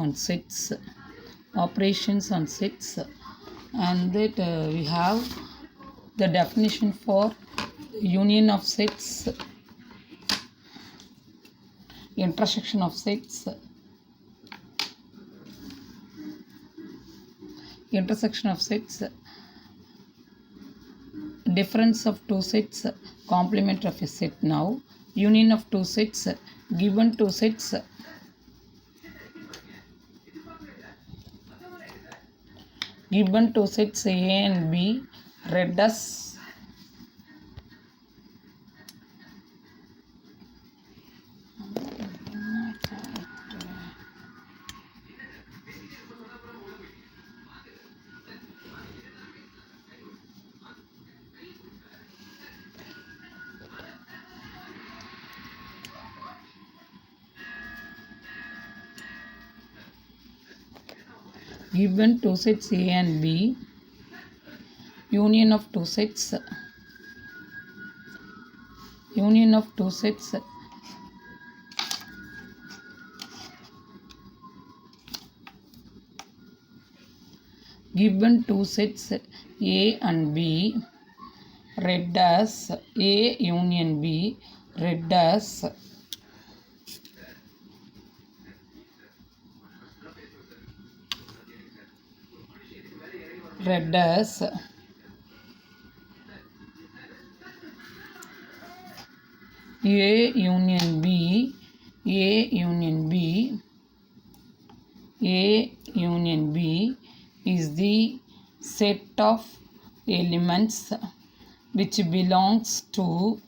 on sets, operations on sets, and that we have the definition for union of sets, intersection of sets, difference of two sets, complement of a set. Now union of two sets, given two sets, A and B, read as given two sets A and B, union of two sets, given two sets A and B, read as A union B, read as A union B, is the set of elements which belongs to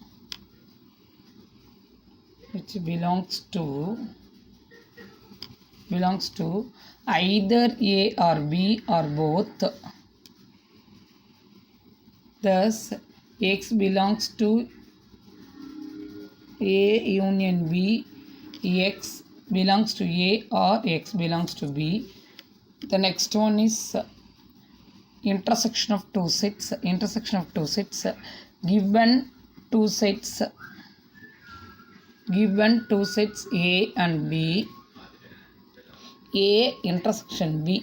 either A or B or both. Thus X belongs to A union B, X belongs to A or X belongs to B. The next one is intersection of two sets. Given two sets A and B, A intersection B,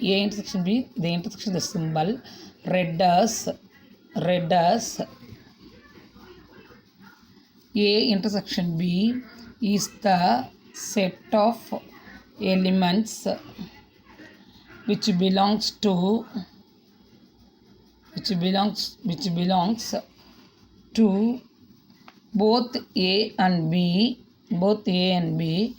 the intersection, the symbol read as A intersection B is the set of elements which belongs to both A and B.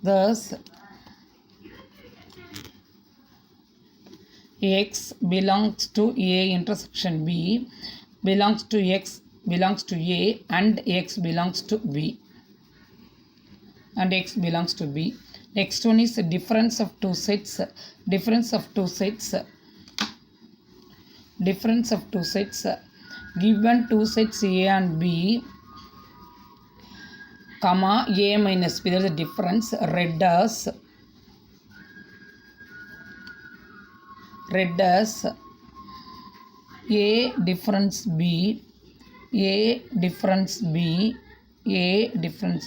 Thus X belongs to A intersection B belongs to X belongs to A, and X belongs to B. Next one is the difference of two sets. Given two sets A and B, comma A minus B, there is a difference, read as A difference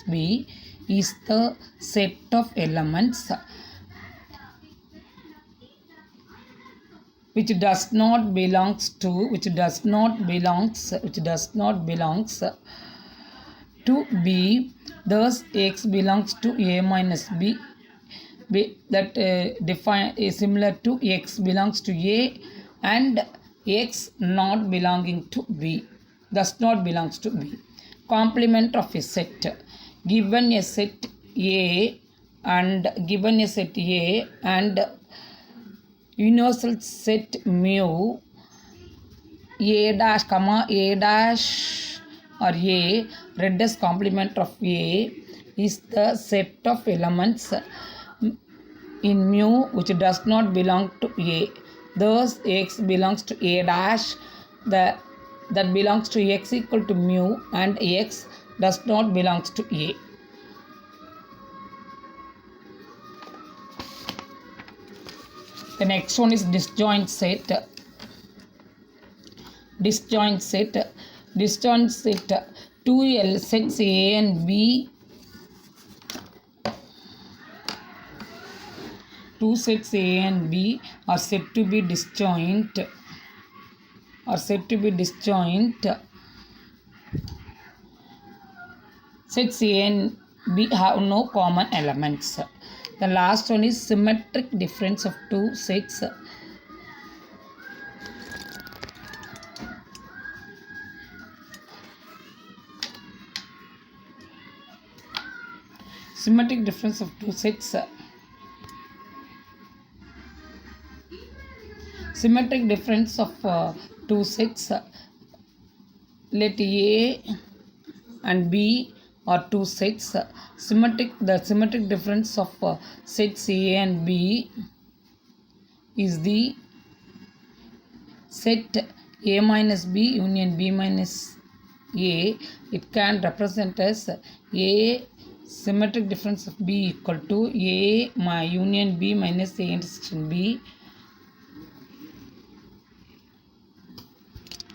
B is the set of elements which does not belongs to B. Thus X belongs to A minus B, that define is similar to X belongs to A and X not belonging to B, thus not belongs to B. Complement of a set. Given a set A and universal set mu A dash comma A dash or A, read as complement of A, is the set of elements in mu which does not belong to A. Thus X belongs to A dash, that belongs to X equal to mu, and X does not belongs to A. The next one is disjoint set. Two two sets A and B. Two sets A and B are said to be disjoint. Sets A and B have no common elements. The last one is symmetric difference of two sets. Symmetric difference of two sets. Symmetric difference of two sets. Let A and B are two sets. The symmetric difference of sets A and B is the set A minus B union B minus A. It can represent as A symmetric difference of B equal to A union B minus A intersection B.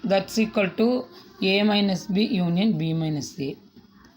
That's equal to A minus B union B minus A.